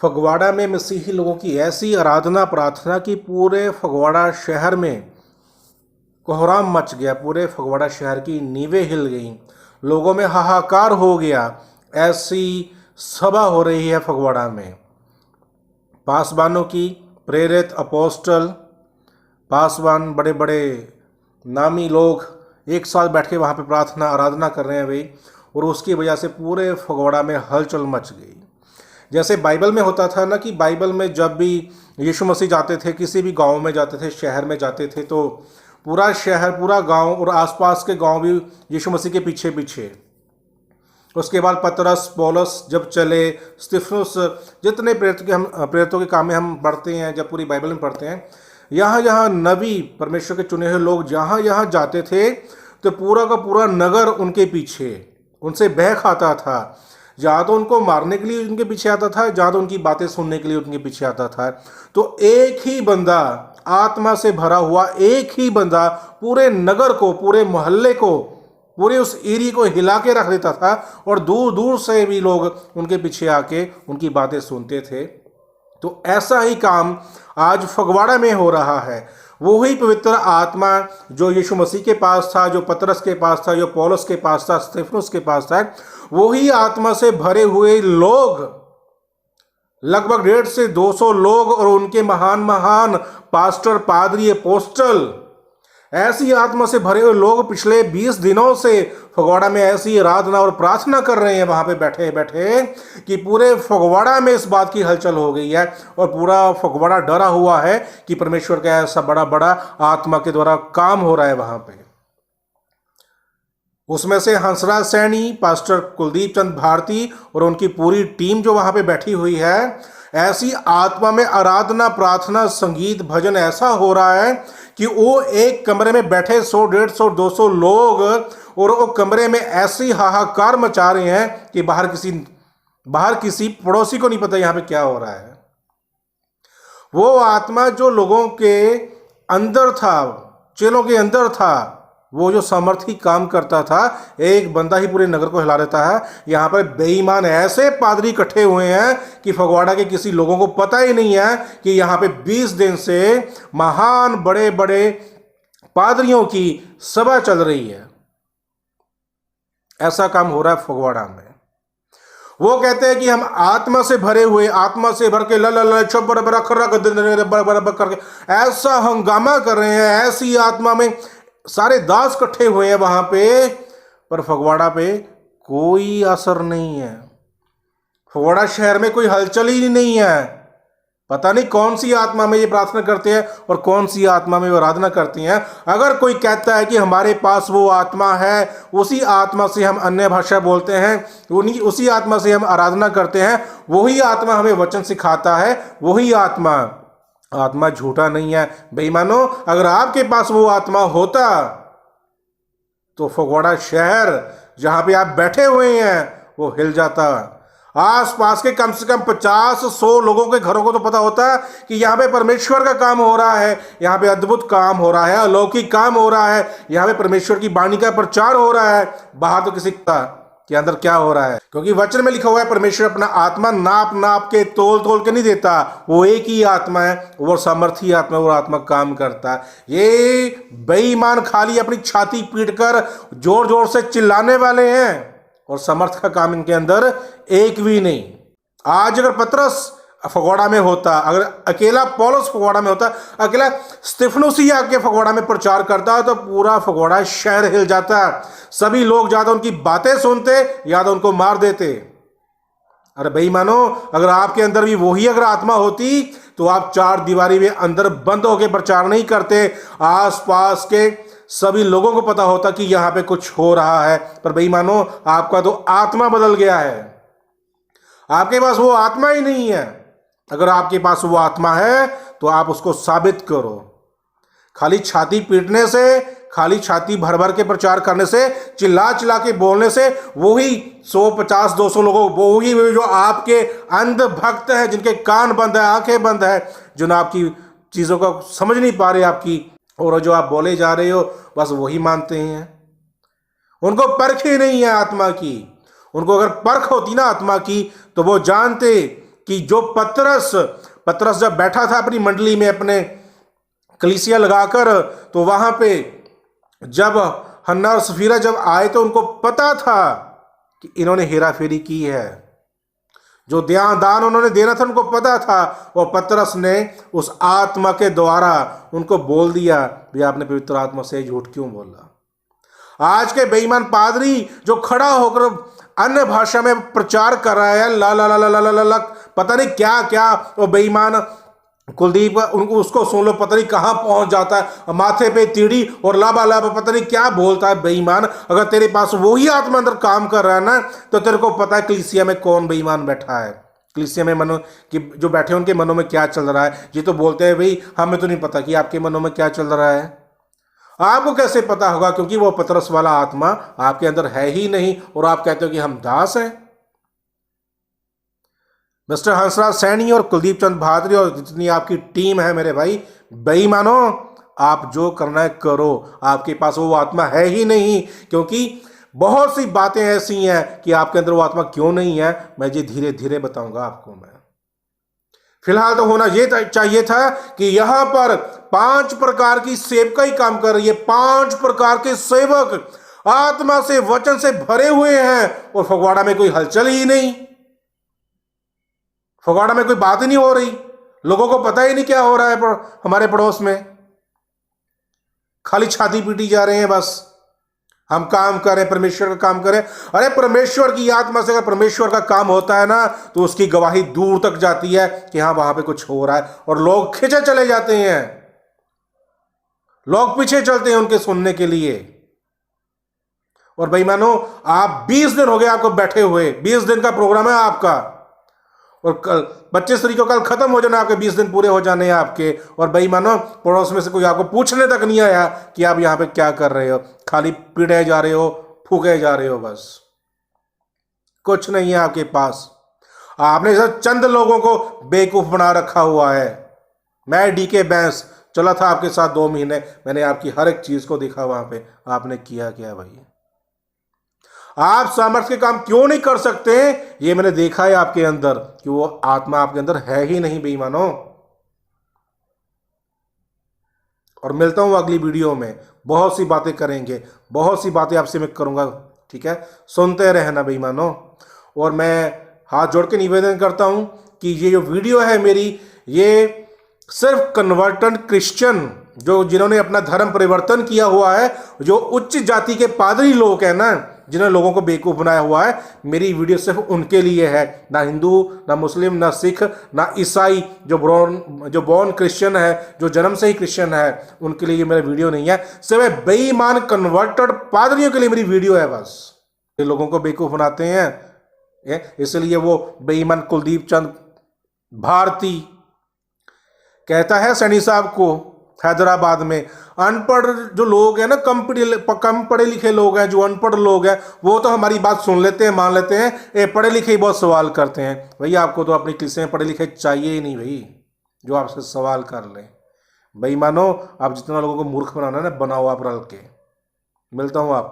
फगवाड़ा में मसीही लोगों की ऐसी आराधना प्रार्थना कि पूरे फगवाड़ा शहर में कोहराम मच गया। पूरे फगवाड़ा शहर की नींवें हिल गईं, लोगों में हाहाकार हो गया। ऐसी सभा हो रही है फगवाड़ा में। पासवानों की, प्रेरित अपोस्टल पासवान, बड़े बड़े नामी लोग एक साथ बैठ के वहाँ पे प्रार्थना आराधना कर रहे हैं भाई, और उसकी वजह से पूरे फगवाड़ा में हलचल मच गई। जैसे बाइबल में होता था ना कि बाइबल में जब भी यीशु मसीह जाते थे, किसी भी गांव में जाते थे, शहर में जाते थे, तो पूरा शहर, पूरा गांव और आसपास के गांव भी यीशु मसीह के पीछे पीछे। उसके बाद पतरस, पौलुस जब चले, स्तिफनुस, जितने प्रेरितों के काम में हम पढ़ते हैं, जब पूरी बाइबल में पढ़ते हैं, यहाँ यहाँ नबी, परमेश्वर के चुने हुए लोग जहाँ यहाँ जाते थे तो पूरा का पूरा नगर उनके पीछे, उनसे बह खाता था। जहाँ तो उनको मारने के लिए उनके पीछे आता था, जहाँ तो उनकी बातें सुनने के लिए उनके पीछे आता था। तो एक ही बंदा, आत्मा से भरा हुआ एक ही बंदा पूरे नगर को, पूरे मोहल्ले को, पूरे उस एरिया को हिला के रख देता था, और दूर दूर से भी लोग उनके पीछे आके उनकी बातें सुनते थे। तो ऐसा ही काम आज फगवाड़ा में हो रहा है। वही पवित्र आत्मा जो यीशु मसीह के पास था, जो पतरस के पास था, जो पौलुस के पास था, स्तिफनुस के पास था, वही आत्मा से भरे हुए लोग, लगभग 150 से 200 लोग, और उनके महान महान पास्टर, पादरी, अपोस्टल, ऐसी आत्मा से भरे हुए लोग पिछले 20 दिनों से फगवाड़ा में ऐसी आराधना और प्रार्थना कर रहे हैं वहाँ पे बैठे बैठे कि पूरे फगवाड़ा में इस बात की हलचल हो गई है, और पूरा फगवाड़ा डरा हुआ है कि परमेश्वर का ऐसा बड़ा बड़ा आत्मा के द्वारा काम हो रहा है वहाँ पे। उसमें से हंसराज सैनी, पास्टर कुलदीप चंद भारती और उनकी पूरी टीम जो वहाँ पे बैठी हुई है, ऐसी आत्मा में आराधना, प्रार्थना, संगीत, भजन ऐसा हो रहा है कि वो एक कमरे में बैठे 100, 150, 200 लोग, और वो कमरे में ऐसी हाहाकार मचा रहे हैं कि बाहर किसी पड़ोसी को नहीं पता यहाँ पे क्या हो रहा है। वो आत्मा जो लोगों के अंदर था, चेलों के अंदर था, वो जो सामर्थी काम करता था, एक बंदा ही पूरे नगर को हिला देता है। यहाँ पर बेईमान ऐसे पादरी इकट्ठे हुए हैं कि फगवाड़ा के किसी लोगों को पता ही नहीं है कि यहाँ पे 20 दिन से महान बड़े बड़े पादरियों की सभा चल रही है। ऐसा काम हो रहा है फगवाड़ा में। वो कहते हैं कि हम आत्मा से भरे हुए, आत्मा से भर के करके ऐसा हंगामा कर रहे हैं, ऐसी आत्मा में सारे दास इकट्ठे हुए हैं वहां पे, पर फगवाड़ा पे कोई असर नहीं है। फगवाड़ा शहर में कोई हलचल ही नहीं है। पता नहीं कौन सी आत्मा में ये प्रार्थना करते हैं और कौन सी आत्मा में वो आराधना करती हैं। अगर कोई कहता है कि हमारे पास वो आत्मा है, उसी आत्मा से हम अन्य भाषा बोलते हैं, उसी आत्मा से हम आराधना करते हैं, वही आत्मा हमें वचन सिखाता है, वही आत्मा झूठा नहीं है। बेईमानो, अगर आपके पास वो आत्मा होता तो फगवाड़ा शहर जहां पे आप बैठे हुए हैं वो हिल जाता। आस पास के कम से कम 50-100 लोगों के घरों को तो पता होता कि यहाँ पे परमेश्वर का काम हो रहा है, यहाँ पे अद्भुत काम हो रहा है, अलौकिक काम हो रहा है, यहाँ पे परमेश्वर की वाणी का प्रचार हो रहा है। बाहर तो किसी के अंदर क्या हो रहा है, क्योंकि वचन में लिखा हुआ है परमेश्वर अपना आत्मा नाप नाप के तोल के नहीं देता। वो एक ही आत्मा है, वो सामर्थी आत्मा, वो आत्मा काम करता है। ये बेईमान खाली अपनी छाती पीट कर जोर जोर से चिल्लाने वाले हैं, और समर्थ का काम इनके अंदर एक भी नहीं। आज अगर पतरस फगवाड़ा में होता, अगर अकेला पौलुस फगवाड़ा में होता, अकेला स्तिफनुस ही आके फगवाड़ा में प्रचार करता, तो पूरा फगवाड़ा शहर हिल जाता। सभी लोग या तो उनकी बातें सुनते या तो उनको मार देते। अरे बेईमानो, अगर आपके अंदर भी वही अगर आत्मा होती तो आप 4 दीवारी में अंदर बंद होकर प्रचार नहीं करते। आस पास के सभी लोगों को पता होता कि यहाँ पे कुछ हो रहा है। पर बेईमानो, आपका तो आत्मा बदल गया है, आपके पास वो आत्मा ही नहीं है। अगर आपके पास वो आत्मा है तो आप उसको साबित करो। खाली छाती पीटने से, खाली छाती भर भर के प्रचार करने से, चिल्ला चिल्ला के बोलने से वही 150-200 लोगों, वही जो आपके अंध भक्त हैं, जिनके कान बंद है, आंखें बंद है, जो ना आपकी चीज़ों को समझ नहीं पा रहे आपकी, और जो आप बोले जा रहे हो बस वही मानते हैं। उनको परख ही नहीं है आत्मा की। उनको अगर परख होती ना आत्मा की तो वो जानते कि जो पतरस जब बैठा था अपनी मंडली में अपने कलीसिया लगाकर, तो वहां पे जब हन्ना और सफीरा जब आए तो उनको पता था कि इन्होंने हेरा फेरी की है। जो दान उन्होंने देना था उनको पता था, और पतरस ने उस आत्मा के द्वारा उनको बोल दिया, भी आपने पवित्र आत्मा से झूठ क्यों बोला। आज के बेईमान पादरी जो खड़ा होकर अन्य भाषा में प्रचार कर रहा है, ला ला ला ला ला ला ला, पता नहीं क्या क्या, वो बेईमान कुलदीप उनको उसको सुन लो, पता नहीं कहां पहुंच जाता है, माथे पे तीड़ी और लाबा लाबा पता नहीं क्या बोलता है बेईमान। अगर तेरे पास वही आत्मा अंदर काम कर रहा है ना, तो तेरे को पता है कलीसिया में कौन बेईमान बैठा है, कलीसिया में मनो कि जो बैठे उनके मनों में क्या चल रहा है। ये तो बोलते हैं भाई हमें तो नहीं पता कि आपके मनों में क्या चल रहा है। आपको कैसे पता होगा, क्योंकि वो पतरस वाला आत्मा आपके अंदर है ही नहीं, और आप कहते हो कि हम दास हैं। मिस्टर हंसराज सैनी और कुलदीप चंद भादरी और जितनी आपकी टीम है मेरे भाई, बेईमानो, आप जो करना है करो, आपके पास वो आत्मा है ही नहीं। क्योंकि बहुत सी बातें ऐसी हैं कि आपके अंदर वो आत्मा क्यों नहीं है, मैं ये धीरे धीरे बताऊंगा आपको। मैं फिलहाल तो होना ये चाहिए था कि यहां पर 5 प्रकार की सेवका ही काम कर रही है। 5 प्रकार के सेवक आत्मा से वचन से भरे हुए हैं, और फगवाड़ा में कोई हलचल ही नहीं, फगवाड़ा में कोई बात ही नहीं हो रही, लोगों को पता ही नहीं क्या हो रहा है हमारे पड़ोस में। खाली छाती पीटी जा रहे हैं, बस हम काम करें, परमेश्वर का काम करें। अरे परमेश्वर की आत्मा से अगर परमेश्वर का काम होता है ना, तो उसकी गवाही दूर तक जाती है कि हाँ वहां पे कुछ हो रहा है, और लोग खिंचे चले जाते हैं, लोग पीछे चलते हैं उनके सुनने के लिए। और बेईमानो, आप 20 दिन हो गए आपको बैठे हुए, 20 दिन का प्रोग्राम है आपका, और कल 25 तारीख को कल खत्म हो जाना, आपके 20 दिन पूरे हो जाने हैं आपके। और बेईमानो, पड़ोस में से कोई आपको पूछने तक नहीं आया कि आप यहां पे क्या कर रहे हो, खाली पीटे जा रहे हो, फूके जा रहे हो, बस कुछ नहीं है आपके पास। आपने सब चंद लोगों को बेवकूफ बना रखा हुआ है। मैं डीके बैंस चला था आपके साथ 2 महीने, मैंने आपकी हर एक चीज को देखा वहां पे, आपने किया क्या भाई? आप सामर्थ्य के काम क्यों नहीं कर सकते? ये मैंने देखा है आपके अंदर कि वो आत्मा आपके अंदर है ही नहीं बेईमानो। और मिलता हूं अगली वीडियो में, बहुत सी बातें करेंगे, बहुत सी बातें आपसे मैं करूंगा, ठीक है? सुनते रहना बेईमानो। और मैं हाथ जोड़ के निवेदन करता हूं कि ये जो वीडियो है मेरी, ये सिर्फ कन्वर्टेड क्रिश्चियन जिन्होंने अपना धर्म परिवर्तन किया हुआ है, जो उच्च जाति के पादरी लोग हैं ना, जिन्होंने लोगों को बेवकूफ बनाया हुआ है, मेरी वीडियो सिर्फ उनके लिए है। ना हिंदू, ना मुस्लिम, ना सिख, ना ईसाई, जो बॉर्न क्रिश्चियन है, जो जन्म से ही क्रिश्चियन है, उनके लिए मेरा वीडियो नहीं है। सिर्फ बेईमान कन्वर्टेड पादरियों के लिए मेरी वीडियो है। बस ये लोगों को बेवकूफ बनाते हैं, इसलिए वो बेईमान कुलदीप चंद भारती कहता है सैनी साहब को हैदराबाद में, अनपढ़ जो लोग हैं ना, कम पढ़े लिखे लोग हैं, जो अनपढ़ लोग हैं, वो तो हमारी बात सुन लेते हैं, मान लेते हैं, ये पढ़े लिखे ही बहुत सवाल करते हैं। भैया आपको तो अपनी किसी में पढ़े लिखे चाहिए ही नहीं भाई, जो आपसे सवाल कर ले। भाई मानो, आप जितना लोगों को मूर्ख बनाना है ना, बनाओ आप रल के। मिलता हूँ आपको।